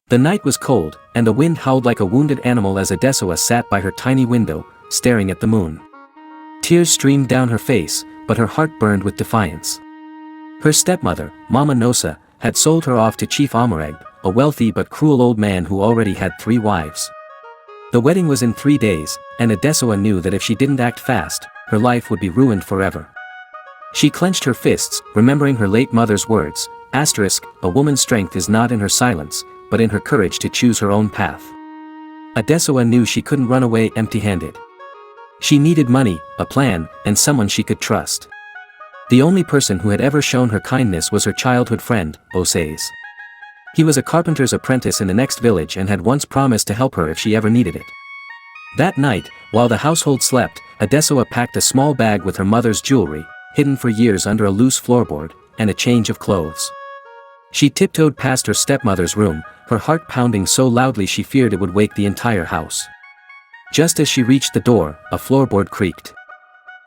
The night was cold, and the wind howled like a wounded animal as Adesoa sat by her tiny window, staring at the moon. Tears streamed down her face, but her heart burned with defiance. Her stepmother, Mama Nosa, had sold her off to Chief Amareg, a wealthy but cruel old man who already had 3 wives. The wedding was in 3 days, and Adesoa knew that if she didn't act fast, her life would be ruined forever. She clenched her fists, remembering her late mother's words, "A woman's strength is not in her silence, but in her courage to choose her own path." Adesoa knew she couldn't run away empty-handed. She needed money, a plan, and someone she could trust. The only person who had ever shown her kindness was her childhood friend, Osaze. He was a carpenter's apprentice in the next village and had once promised to help her if she ever needed it. That night, while the household slept, Adesoa packed a small bag with her mother's jewelry, hidden for years under a loose floorboard, and a change of clothes. She tiptoed past her stepmother's room, her heart pounding so loudly she feared it would wake the entire house. Just as she reached the door, a floorboard creaked.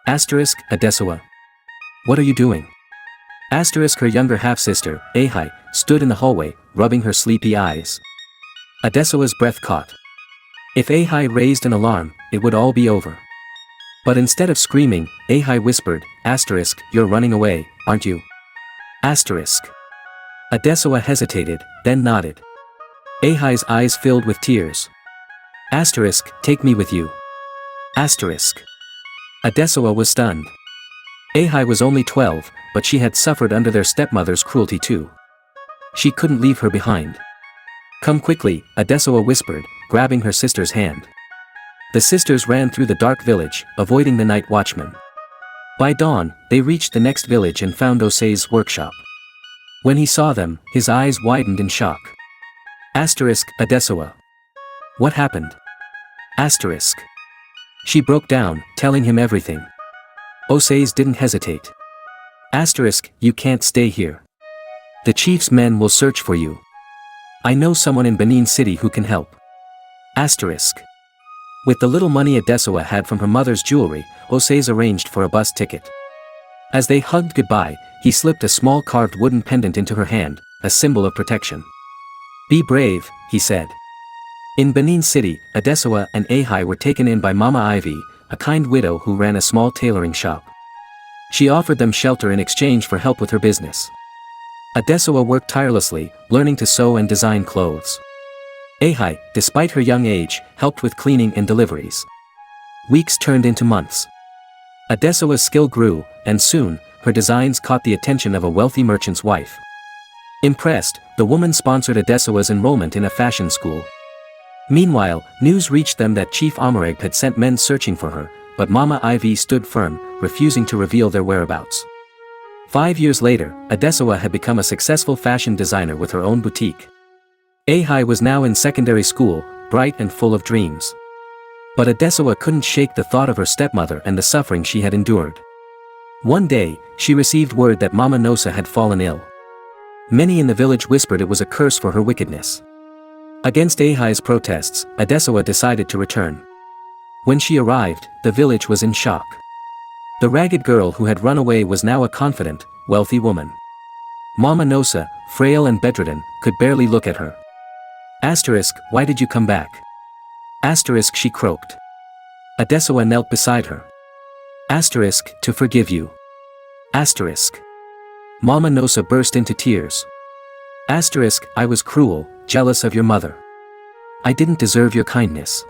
Adesoa. What are you doing? Her younger half-sister, Ahai, stood in the hallway, rubbing her sleepy eyes. Adesoa's breath caught. If Ahai raised an alarm, it would all be over. But instead of screaming, Ahai whispered, "You're running away, aren't you?" Adesoa hesitated, then nodded. Ahai's eyes filled with tears. "Take me with you." Adesoa was stunned. Ahai was only 12, but she had suffered under their stepmother's cruelty too. She couldn't leave her behind. "Come quickly," Adesoa whispered, grabbing her sister's hand. The sisters ran through the dark village, avoiding the night watchman. By dawn, they reached the next village and found Osaze's workshop. When he saw them, his eyes widened in shock. Adesoa. What happened? She broke down, telling him everything. Osaze didn't hesitate. You can't stay here. The chief's men will search for you. I know someone in Benin City who can help. With the little money Adesoa had from her mother's jewelry, Osaze arranged for a bus ticket. As they hugged goodbye, he slipped a small carved wooden pendant into her hand, a symbol of protection. "Be brave," he said. In Benin City, Adesoa and Ahai were taken in by Mama Ivy, a kind widow who ran a small tailoring shop. She offered them shelter in exchange for help with her business. Adesoa worked tirelessly, learning to sew and design clothes. Ahai, despite her young age, helped with cleaning and deliveries. Weeks turned into months. Adesoa's skill grew, and soon, her designs caught the attention of a wealthy merchant's wife. Impressed, the woman sponsored Adesoa's enrollment in a fashion school. Meanwhile, news reached them that Chief Amareg had sent men searching for her, but Mama Ivy stood firm, refusing to reveal their whereabouts. 5 years later, Adesoa had become a successful fashion designer with her own boutique. Ahai was now in secondary school, bright and full of dreams. But Adesoa couldn't shake the thought of her stepmother and the suffering she had endured. One day, she received word that Mama Nosa had fallen ill. Many in the village whispered it was a curse for her wickedness. Against Ahai's protests, Adesoa decided to return. When she arrived, the village was in shock. The ragged girl who had run away was now a confident, wealthy woman. Mama Nosa, frail and bedridden, could barely look at her. Why did you come back? She croaked. Adesoa knelt beside her. To forgive you. Mama Nosa burst into tears. I was cruel, jealous of your mother. I didn't deserve your kindness.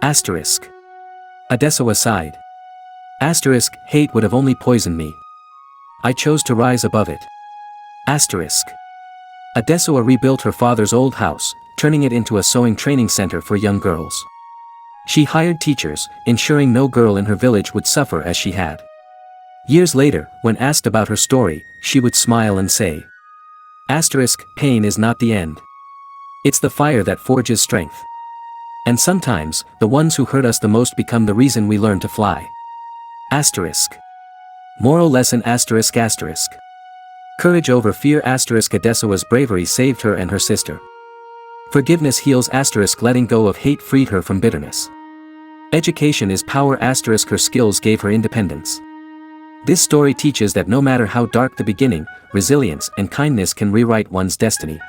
Adesoa sighed. Hate would have only poisoned me. I chose to rise above it. Adesoa rebuilt her father's old house, turning it into a sewing training center for young girls. She hired teachers, ensuring no girl in her village would suffer as she had. Years later, when asked about her story, she would smile and say, "Pain is not the end. It's the fire that forges strength. And sometimes, the ones who hurt us the most become the reason we learn to fly." Moral lesson ***. Courage over fear Adesoa's bravery saved her and her sister. Forgiveness heals **. Letting go of hate freed her from bitterness. Education is power **. Her skills gave her independence. This story teaches that no matter how dark the beginning, resilience and kindness can rewrite one's destiny.